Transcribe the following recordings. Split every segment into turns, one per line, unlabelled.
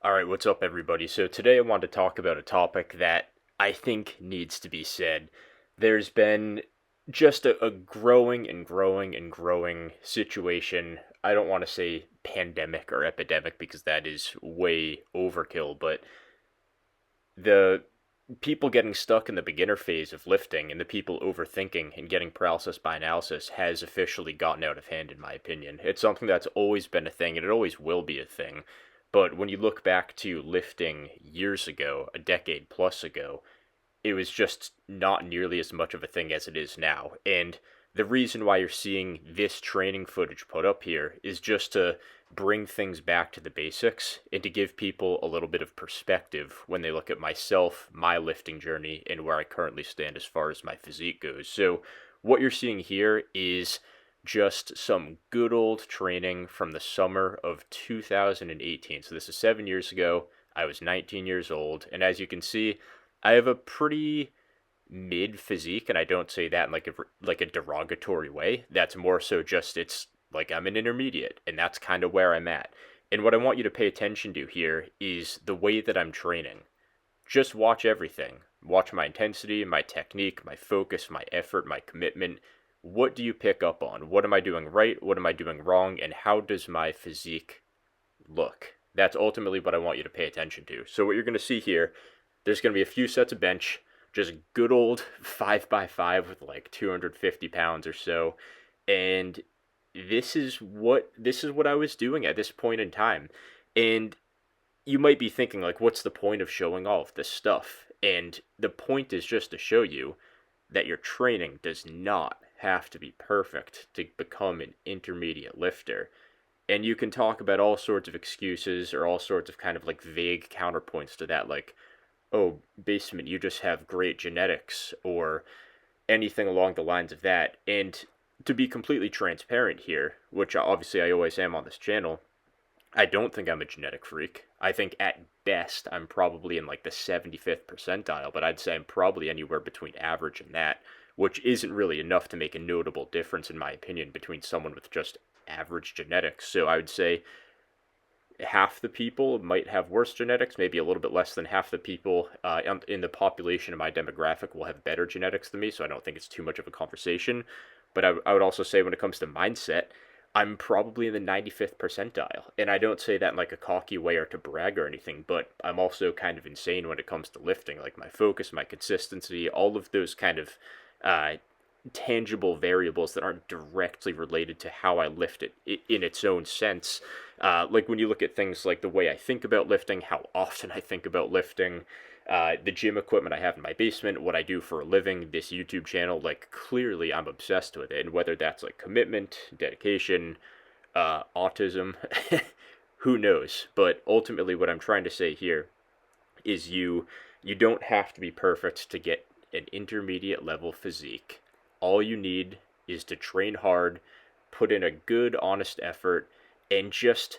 All right, what's up, everybody? So, today I want to talk about a topic that I think needs to be said. There's been just a growing and growing and growing situation. I don't want to say pandemic or epidemic because that is way overkill, but the people getting stuck in the beginner phase of lifting and the people overthinking and getting paralysis by analysis has officially gotten out of hand, in my opinion. It's something that's always been a thing and it always will be a thing. But when you look back to lifting years ago, a decade plus ago, it was just not nearly as much of a thing as it is now. And the reason why you're seeing this training footage put up here is just to bring things back to the basics and to give people a little bit of perspective when they look at myself, my lifting journey, and where I currently stand as far as my physique goes. So, what you're seeing here is just some good old training from the summer of 2018. So, this is 7 years ago. I was 19 years old, and as you can see, I have a pretty mid physique, and I don't say that in like a derogatory way. That's more so just it's like I'm an intermediate, and that's kind of where I'm at. And what I want you to pay attention to here is the way that I'm training. Just watch everything. Watch my intensity, my technique, my focus, my effort, my commitment. What do you pick up on? What am I doing right? What am I doing wrong? And how does my physique look? That's ultimately what I want you to pay attention to. So what you're going to see here, there's going to be a few sets of bench, just good old 5x5 with like 250 pounds or so. And this is what I was doing at this point in time. And you might be thinking like, what's the point of showing all of this stuff? And the point is just to show you that your training does not have to be perfect to become an intermediate lifter. And you can talk about all sorts of excuses or all sorts of kind of like vague counterpoints to that, like, oh, basement, you just have great genetics, or anything along the lines of that. And to be completely transparent here, which obviously I always am on this channel, I don't think I'm a genetic freak. I think at best I'm probably in like the 75th percentile, but I'd say I'm probably anywhere between average and that, which isn't really enough to make a notable difference, in my opinion, between someone with just average genetics. So I would say half the people might have worse genetics, maybe a little bit less than half the people in the population of my demographic will have better genetics than me, so I don't think it's too much of a conversation. But I would also say when it comes to mindset, I'm probably in the 95th percentile. And I don't say that in like a cocky way or to brag or anything, but I'm also kind of insane when it comes to lifting. Like my focus, my consistency, all of those kind of uh, tangible variables that aren't directly related to how I lift it in its own sense. Like when you look at things like the way I think about lifting, how often I think about lifting, the gym equipment I have in my basement, what I do for a living, this YouTube channel, like clearly I'm obsessed with it. And whether that's like commitment, dedication, autism, who knows? But ultimately, what I'm trying to say here is you don't have to be perfect to get an intermediate level physique. All you need is to train hard, put in a good honest effort, and just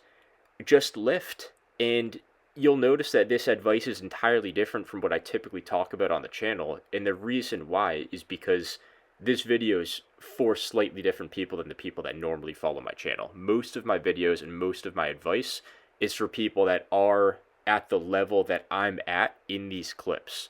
lift. And you'll notice that this advice is entirely different from what I typically talk about on the channel, and the reason why is because this video is for slightly different people than the people that normally follow my channel. Most of my videos and most of my advice is for people that are at the level that I'm at in these clips.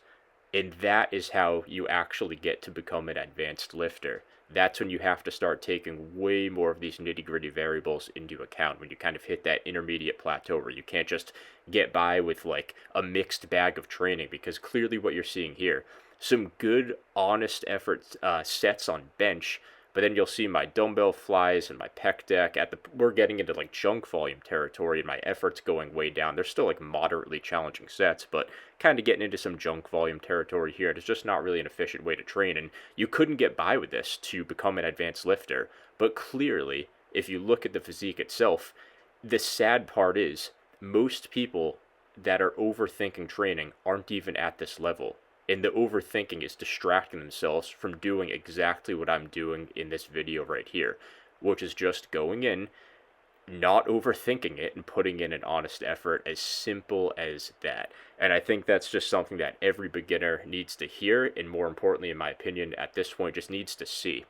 And that is how you actually get to become an advanced lifter. That's when you have to start taking way more of these nitty gritty variables into account, when you kind of hit that intermediate plateau where you can't just get by with like a mixed bag of training, because clearly what you're seeing here, some good honest effort sets on bench, but then you'll see my dumbbell flies and my pec deck we're getting into like junk volume territory, and my efforts going way down. They're still like moderately challenging sets, but kind of getting into some junk volume territory here. It's just not really an efficient way to train, and you couldn't get by with this to become an advanced lifter. But clearly, if you look at the physique itself, the sad part is most people that are overthinking training aren't even at this level. And the overthinking is distracting themselves from doing exactly what I'm doing in this video right here, which is just going in, not overthinking it, and putting in an honest effort, as simple as that. And I think that's just something that every beginner needs to hear, and more importantly, in my opinion, at this point, just needs to see.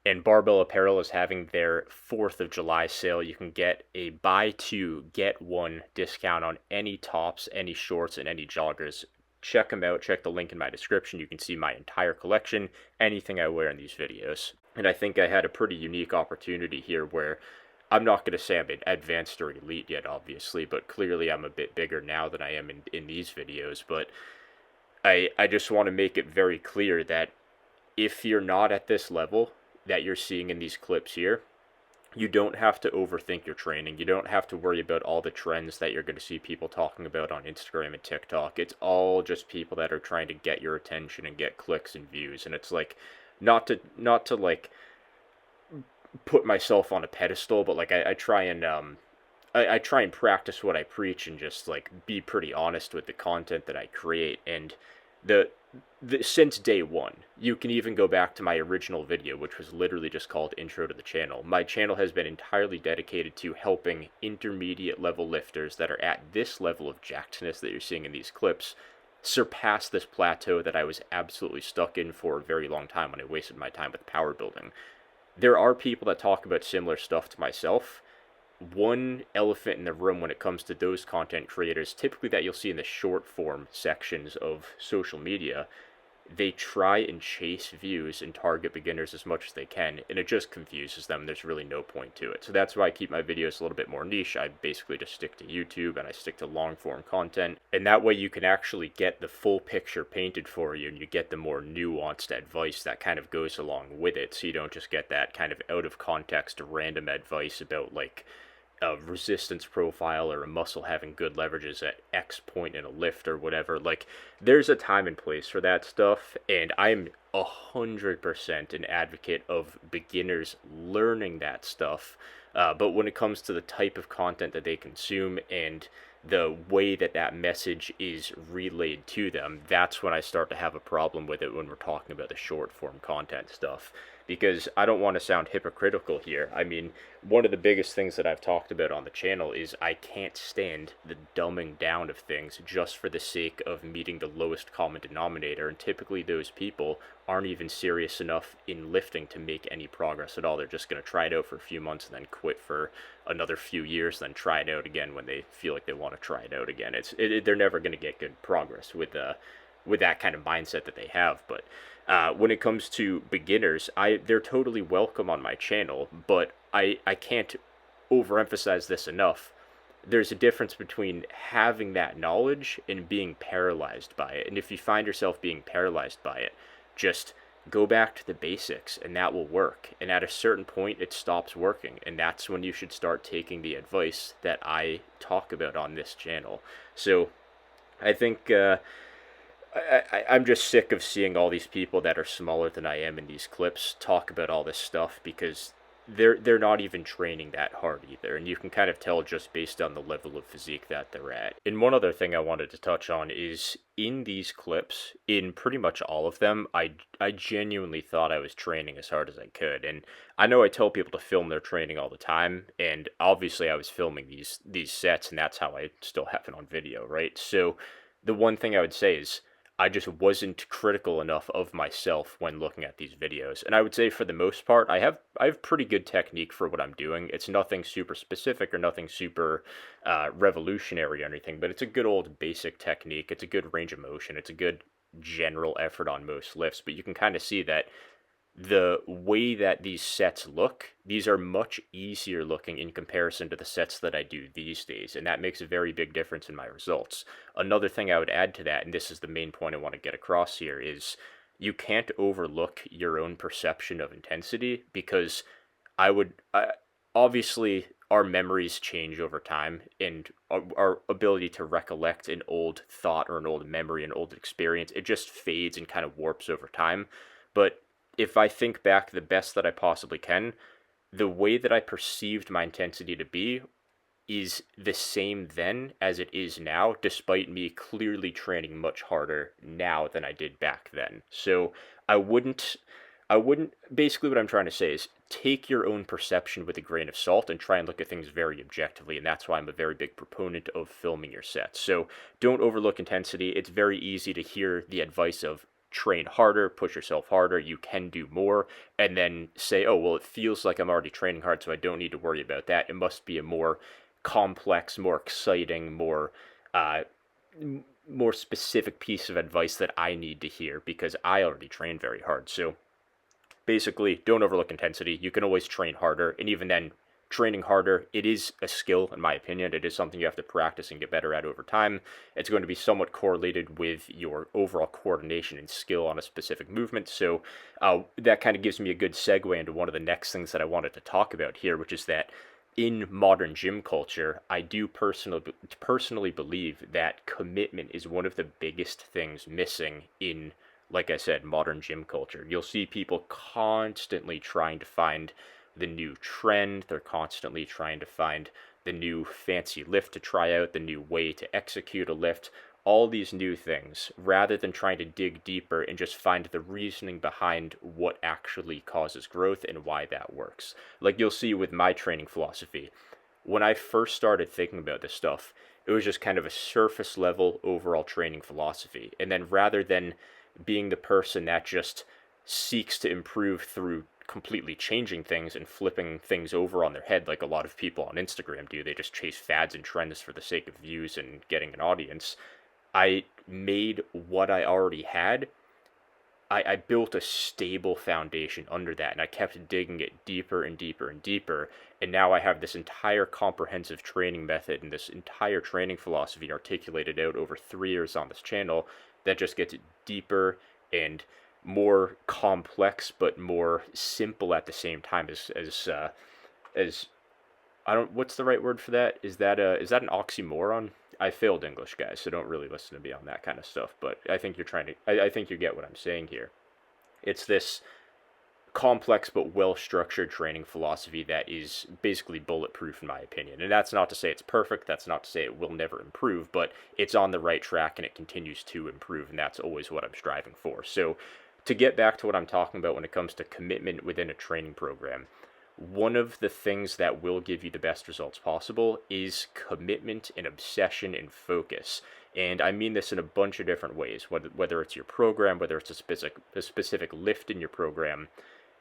And Barbell Apparel is having their 4th of July sale. You can get a buy two, get one discount on any tops, any shorts, and any joggers. Check them out. Check the link in my description. You can see my entire collection, anything I wear in these videos. And I think I had a pretty unique opportunity here where I'm not going to say I'm an advanced or elite yet, obviously, but clearly I'm a bit bigger now than I am in these videos. But I just want to make it very clear that if you're not at this level that you're seeing in these clips here, you don't have to overthink your training. You don't have to worry about all the trends that you're going to see people talking about on Instagram and TikTok. It's all just people that are trying to get your attention and get clicks and views. And it's like, not to like put myself on a pedestal, but like I try and I try and practice what I preach and just like be pretty honest with the content that I create. And the since day one, you can even go back to my original video, which was literally just called Intro to the Channel. My channel has been entirely dedicated to helping intermediate level lifters that are at this level of jackedness that you're seeing in these clips surpass this plateau that I was absolutely stuck in for a very long time when I wasted my time with power building. There are people that talk about similar stuff to myself. One elephant in the room when it comes to those content creators, typically that you'll see in the short form sections of social media, they try and chase views and target beginners as much as they can, and it just confuses them. There's really no point to it. So that's why I keep my videos a little bit more niche. I basically just stick to YouTube and I stick to long form content, and that way you can actually get the full picture painted for you, and you get the more nuanced advice that kind of goes along with it, so you don't just get that kind of out of context random advice about like a resistance profile or a muscle having good leverages at X point in a lift or whatever. Like, there's a time and place for that stuff, and I'm 100% an advocate of beginners learning that stuff. But when it comes to the type of content that they consume and the way that that message is relayed to them, that's when I start to have a problem with it when we're talking about the short form content stuff. Because I don't want to sound hypocritical here. I mean, one of the biggest things that I've talked about on the channel is I can't stand the dumbing down of things just for the sake of meeting the lowest common denominator. And typically those people aren't even serious enough in lifting to make any progress at all. They're just going to try it out for a few months and then quit for another few years, then try it out again when they feel like they want to try it out again. They're never going to get good progress with that kind of mindset that they have. But when it comes to beginners, they're totally welcome on my channel, but I can't overemphasize this enough. There's a difference between having that knowledge and being paralyzed by it. And if you find yourself being paralyzed by it, just go back to the basics and that will work. And at a certain point, it stops working. And that's when you should start taking the advice that I talk about on this channel. So I think I'm just sick of seeing all these people that are smaller than I am in these clips talk about all this stuff, because they're not even training that hard either, and you can kind of tell just based on the level of physique that they're at. And one other thing I wanted to touch on is in these clips, in pretty much all of them, I genuinely thought I was training as hard as I could. And I know I tell people to film their training all the time, and obviously I was filming these sets, and that's how I still have it on video, right? So the one thing I would say is I just wasn't critical enough of myself when looking at these videos. And I would say for the most part, I have pretty good technique for what I'm doing. It's nothing super specific or nothing super revolutionary or anything, but it's a good old basic technique. It's a good range of motion. It's a good general effort on most lifts. But you can kind of see that the way that these sets look, these are much easier looking in comparison to the sets that I do these days, and that makes a very big difference in my results. Another thing I would add to that, and this is the main point I want to get across here, is you can't overlook your own perception of intensity, because obviously our memories change over time, and our ability to recollect an old thought or an old memory, an old experience, it just fades and kind of warps over time. But if I think back the best that I possibly can, the way that I perceived my intensity to be is the same then as it is now, despite me clearly training much harder now than I did back then. So I wouldn't, basically what I'm trying to say is take your own perception with a grain of salt and try and look at things very objectively, and that's why I'm a very big proponent of filming your sets. So don't overlook intensity. It's very easy to hear the advice of train harder, push yourself harder, you can do more, and then say, oh, well, it feels like I'm already training hard, so I don't need to worry about that. It must be a more complex, more exciting, uh, more specific piece of advice that I need to hear because I already train very hard. So basically, don't overlook intensity. You can always train harder, and even then, training harder, it is a skill, in my opinion. It is something you have to practice and get better at over time. It's going to be somewhat correlated with your overall coordination and skill on a specific movement. So that kind of gives me a good segue into one of the next things that I wanted to talk about here, which is that in modern gym culture, I do personally believe that commitment is one of the biggest things missing in, like I said, modern gym culture. You'll see people constantly trying to find the new trend. They're constantly trying to find the new fancy lift to try out, the new way to execute a lift, all these new things, rather than trying to dig deeper and just find the reasoning behind what actually causes growth and why that works. Like you'll see with my training philosophy, when I first started thinking about this stuff, it was just kind of a surface level overall training philosophy. And then rather than being the person that just seeks to improve through completely changing things and flipping things over on their head like a lot of people on Instagram do, they just chase fads and trends for the sake of views and getting an audience. I made what I already had. I built a stable foundation under that, and I kept digging it deeper and deeper and deeper. And now I have this entire comprehensive training method and this entire training philosophy articulated out over 3 years on this channel that just gets deeper and more complex, but more simple at the same time. As I don't, what's the right word for that? Is that an oxymoron? I failed English, guys, so don't really listen to me on that kind of stuff. But I think I think you get what I'm saying here. It's this complex but well-structured training philosophy that is basically bulletproof in my opinion. And that's not to say it's perfect, that's not to say it will never improve, but it's on the right track and it continues to improve, and that's always what I'm striving for. So to get back to what I'm talking about when it comes to commitment within a training program, one of the things that will give you the best results possible is commitment and obsession and focus. And I mean this in a bunch of different ways, whether it's your program, whether it's a specific lift in your program.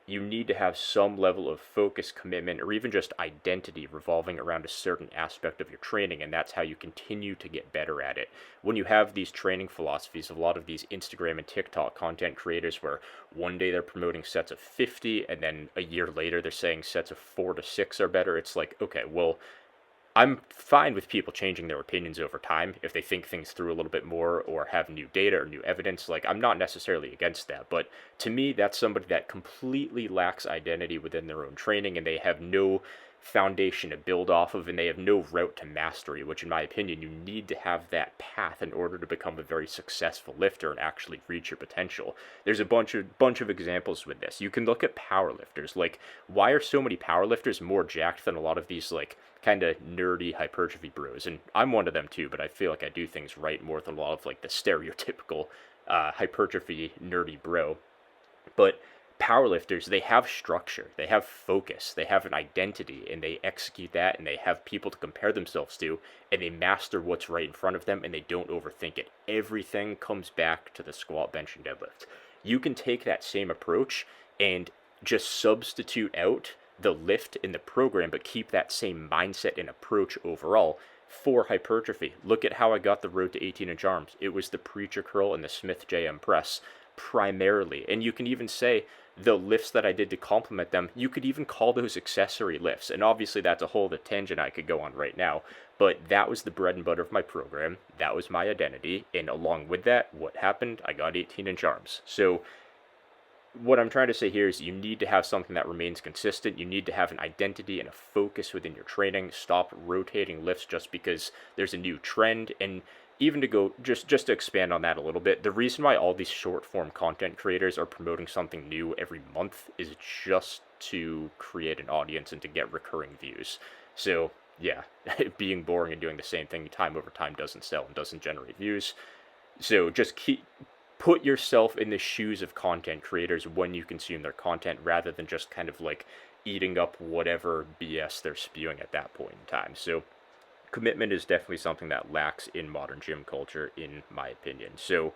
You need to have some level of focus, commitment, or even just identity revolving around a certain aspect of your training, and that's how you continue to get better at it. When you have these training philosophies, a lot of these Instagram and TikTok content creators where one day they're promoting sets of 50, and then a year later they're saying sets of 4 to 6 are better, it's like, okay, well, I'm fine with people changing their opinions over time if they think things through a little bit more or have new data or new evidence. Like, I'm not necessarily against that, but to me, that's somebody that completely lacks identity within their own training, and they have no foundation to build off of, and they have no route to mastery, which in my opinion, you need to have that path in order to become a very successful lifter and actually reach your potential. There's a bunch of examples with this. You can look at powerlifters. Like, why are so many powerlifters more jacked than a lot of these, like, kind of nerdy hypertrophy bros? And I'm one of them too, but I feel like I do things right more than a lot of, like, the stereotypical hypertrophy nerdy bro. But powerlifters, they have structure, they have focus, they have an identity, and they execute that, and they have people to compare themselves to, and they master what's right in front of them, and they don't overthink it. Everything comes back to the squat, bench, and deadlift. You can take that same approach and just substitute out the lift in the program, but keep that same mindset and approach overall for hypertrophy. Look at how I got the road to 18-inch arms. It was the preacher curl and the Smith JM press primarily. And you can even say the lifts that I did to complement them, you could even call those accessory lifts. And obviously that's a whole other tangent I could go on right now, but that was the bread and butter of my program. That was my identity. And along with that, what happened? I got 18-inch arms. So what I'm trying to say here is you need to have something that remains consistent. You need to have an identity and a focus within your training. Stop rotating lifts just because there's a new trend. And even to go, just to expand on that a little bit, the reason why all these short form content creators are promoting something new every month is just to create an audience and to get recurring views. So yeah, being boring and doing the same thing time over time doesn't sell and doesn't generate views. So just put yourself in the shoes of content creators when you consume their content, rather than just kind of like eating up whatever BS they're spewing at that point in time. So commitment is definitely something that lacks in modern gym culture, in my opinion. So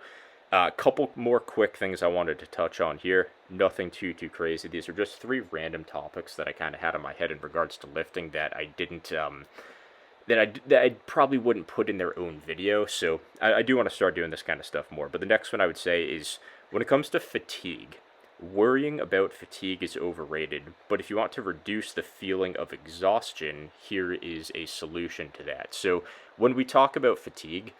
A couple more quick things I wanted to touch on here. Nothing too crazy. These are just three random topics that I kind of had in my head in regards to lifting that I didn't that I probably wouldn't put in their own video. So I do want to start doing this kind of stuff more. But the next one I would say is when it comes to fatigue. Worrying about fatigue is overrated, but if you want to reduce the feeling of exhaustion, here is a solution to that. So when we talk about fatigue,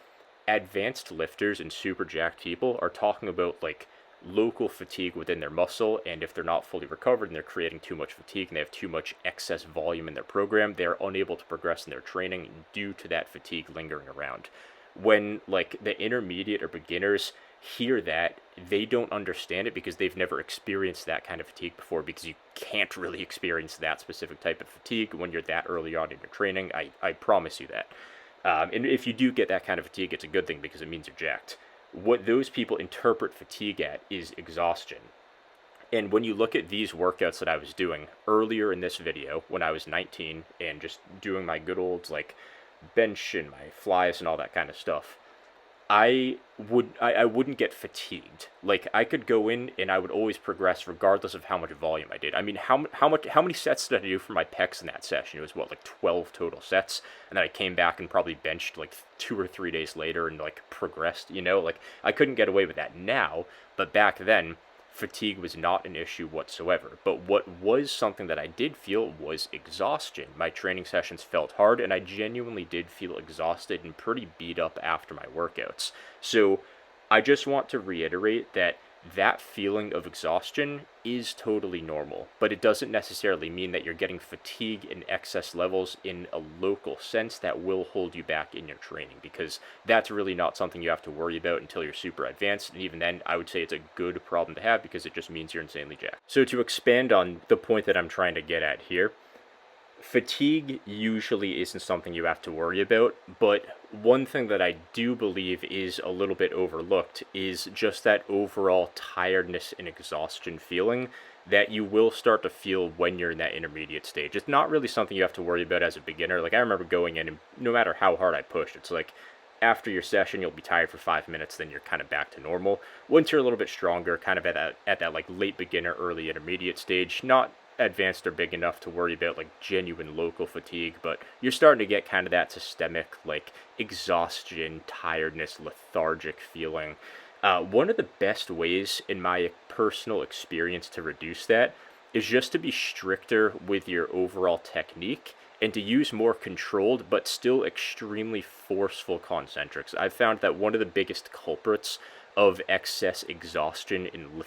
advanced lifters and super jacked people are talking about like local fatigue within their muscle, and if they're not fully recovered and they're creating too much fatigue and they have too much excess volume in their program, they're unable to progress in their training due to that fatigue lingering around. When like the intermediate or beginners hear that, they don't understand it because they've never experienced that kind of fatigue before, because you can't really experience that specific type of fatigue when you're that early on in your training. I promise you that. And if you do get that kind of fatigue, it's a good thing because it means you're jacked. What those people interpret fatigue at is exhaustion. And when you look at these workouts that I was doing earlier in this video, when I was 19 and just doing my good old like bench and my flies and all that kind of stuff, I wouldn't get fatigued. Like I could go in and I would always progress regardless of how much volume I did. I mean, how many sets did I do for my pecs in that session? It was what, like 12 total sets, and then I came back and probably benched like 2 or 3 days later and like progressed. Like I couldn't get away with that now, but back then fatigue was not an issue whatsoever. But what was something that I did feel was exhaustion. My training sessions felt hard, and I genuinely did feel exhausted and pretty beat up after my workouts. So I just want to reiterate that that feeling of exhaustion is totally normal, but it doesn't necessarily mean that you're getting fatigue in excess levels in a local sense that will hold you back in your training, because that's really not something you have to worry about until you're super advanced. And even then, I would say it's a good problem to have because it just means you're insanely jacked. So to expand on the point that I'm trying to get at here, fatigue usually isn't something you have to worry about, but one thing that I do believe is a little bit overlooked is just that overall tiredness and exhaustion feeling that you will start to feel when you're in that intermediate stage. It's not really something you have to worry about as a beginner. Like I remember going in and no matter how hard I pushed, it's like after your session you'll be tired for 5 minutes, then you're kind of back to normal. Once you're a little bit stronger, kind of at that like late beginner, early intermediate stage, not advanced or big enough to worry about like genuine local fatigue, but you're starting to get kind of that systemic like exhaustion, tiredness, lethargic feeling. One of the best ways in my personal experience to reduce that is just to be stricter with your overall technique and to use more controlled but still extremely forceful concentrics. I've found that one of the biggest culprits of excess exhaustion and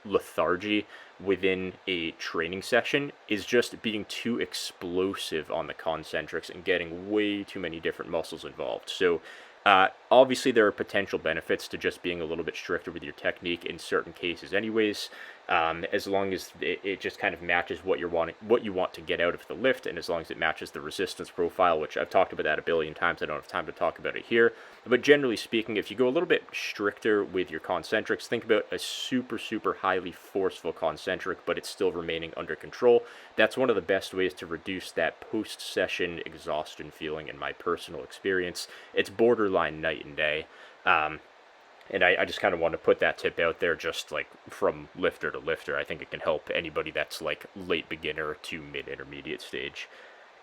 lethargy within a training session is just being too explosive on the concentrics and getting way too many different muscles involved. So obviously there are potential benefits to just being a little bit stricter with your technique in certain cases anyways, as long as it just kind of matches what you want to get out of the lift, and as long as it matches the resistance profile, which I've talked about that a billion times. I don't have time to talk about it here, but generally speaking, if you go a little bit stricter with your concentrics, think about a super highly forceful concentric, but it's still remaining under control. That's one of the best ways to reduce that post-session exhaustion feeling in my personal experience. It's borderline night and day. And I just kind of want to put that tip out there, just like from lifter to lifter. I think it can help anybody that's like late beginner to mid intermediate stage.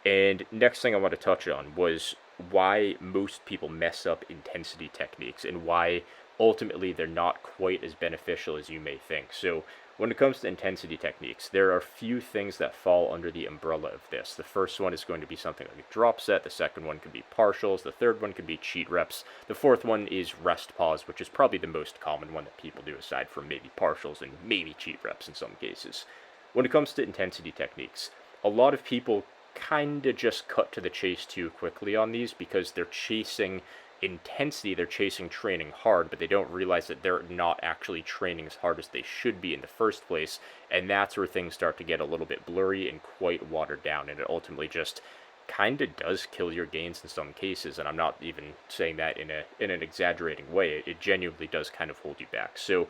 And next thing I want to touch on was why most people mess up intensity techniques and why ultimately they're not quite as beneficial as you may think. So when it comes to intensity techniques, there are a few things that fall under the umbrella of this. The first one is going to be something like a drop set. The second one could be partials. The third one could be cheat reps. The fourth one is rest pause, which is probably the most common one that people do aside from maybe partials and maybe cheat reps in some cases. When it comes to intensity techniques, a lot of people kind of just cut to the chase too quickly on these because they're chasing intensity, they're chasing training hard, but they don't realize that they're not actually training as hard as they should be in the first place, and that's where things start to get a little bit blurry and quite watered down, and it ultimately just kind of does kill your gains in some cases. And I'm not even saying that in an exaggerating way. It genuinely does kind of hold you back. So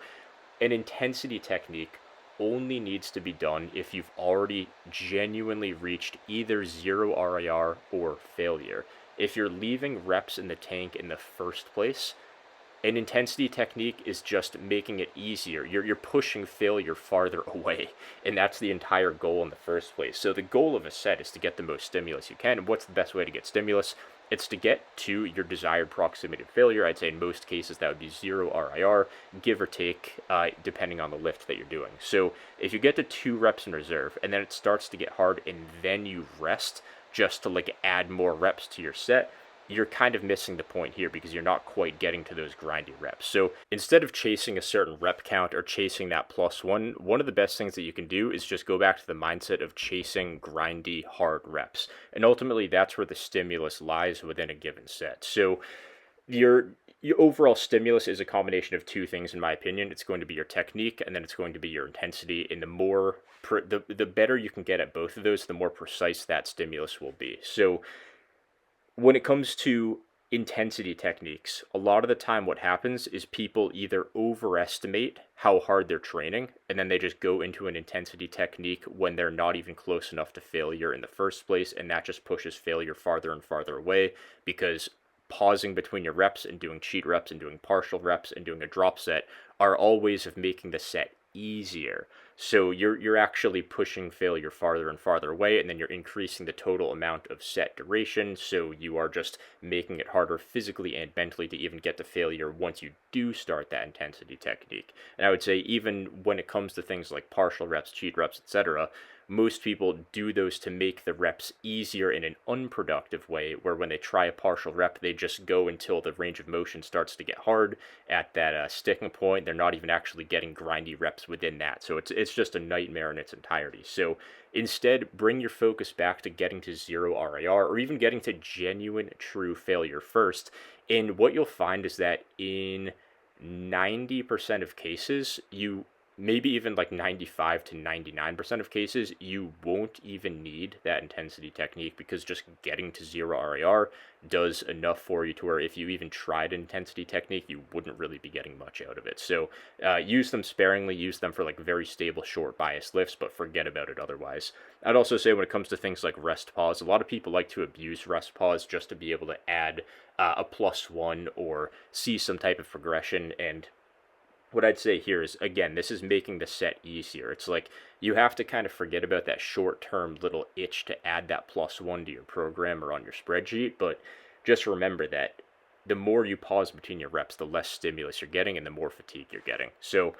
an intensity technique only needs to be done if you've already genuinely reached either zero RIR or failure. If you're leaving reps in the tank in the first place, An intensity technique is just making it easier. You're pushing failure farther away, and that's the entire goal in the first place. So the goal of a set is to get the most stimulus you can. And what's the best way to get stimulus? It's to get to your desired proximity of failure. I'd say in most cases that would be 0 RIR, give or take, depending on the lift that you're doing. So if you get to 2 reps in reserve, and then it starts to get hard, and then you rest just to like add more reps to your set, you're kind of missing the point here because you're not quite getting to those grindy reps. So instead of chasing a certain rep count or chasing that +1, one of the best things that you can do is just go back to the mindset of chasing grindy, hard reps. And ultimately, that's where the stimulus lies within a given set. So your overall stimulus is a combination of 2 things, in my opinion. It's going to be your technique, and then it's going to be your intensity. And the better you can get at both of those, the more precise that stimulus will be. So when it comes to intensity techniques, a lot of the time what happens is people either overestimate how hard they're training, and then they just go into an intensity technique when they're not even close enough to failure in the first place, and that just pushes failure farther and farther away, because pausing between your reps and doing cheat reps and doing partial reps and doing a drop set are all ways of making the set easier. So you're actually pushing failure farther and farther away, and then you're increasing the total amount of set duration, so you are just making it harder physically and mentally to even get to failure once you do start that intensity technique. And I would say even when it comes to things like partial reps, cheat reps, etc., most people do those to make the reps easier in an unproductive way, where when they try a partial rep, they just go until the range of motion starts to get hard at that sticking point. They're not even actually getting grindy reps within that. So it's just a nightmare in its entirety. So instead, bring your focus back to getting to 0 RIR, or even getting to genuine, true failure first. And what you'll find is that in 90% of cases, maybe even like 95 to 99% of cases, you won't even need that intensity technique, because just getting to 0 RIR does enough for you to where if you even tried an intensity technique, you wouldn't really be getting much out of it. So use them sparingly, use them for like very stable, short bias lifts, but forget about it otherwise. I'd also say when it comes to things like rest pause, a lot of people like to abuse rest pause just to be able to add a +1 or see some type of progression. And what I'd say here is, again, this is making the set easier. It's like you have to kind of forget about that short-term little itch to add that +1 to your program or on your spreadsheet, but just remember that the more you pause between your reps, the less stimulus you're getting and the more fatigue you're getting. So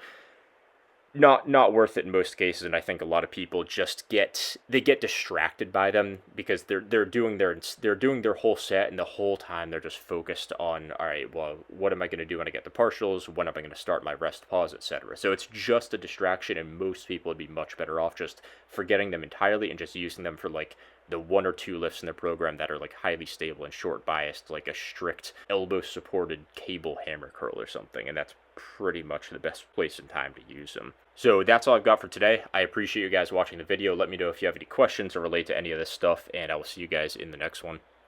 not worth it in most cases, and I think a lot of people just get distracted by them because they're doing their whole set, and the whole time they're just focused on, all right, well, what am I going to do when I get the partials? When am I going to start my rest pause, etc. So it's just a distraction, and most people would be much better off just forgetting them entirely and just using them for like the 1 or 2 lifts in their program that are like highly stable and short biased, like a strict elbow supported cable hammer curl or something, and that's pretty much the best place and time to use them. So that's all I've got for today. I appreciate you guys watching the video. Let me know if you have any questions or relate to any of this stuff, and I will see you guys in the next one.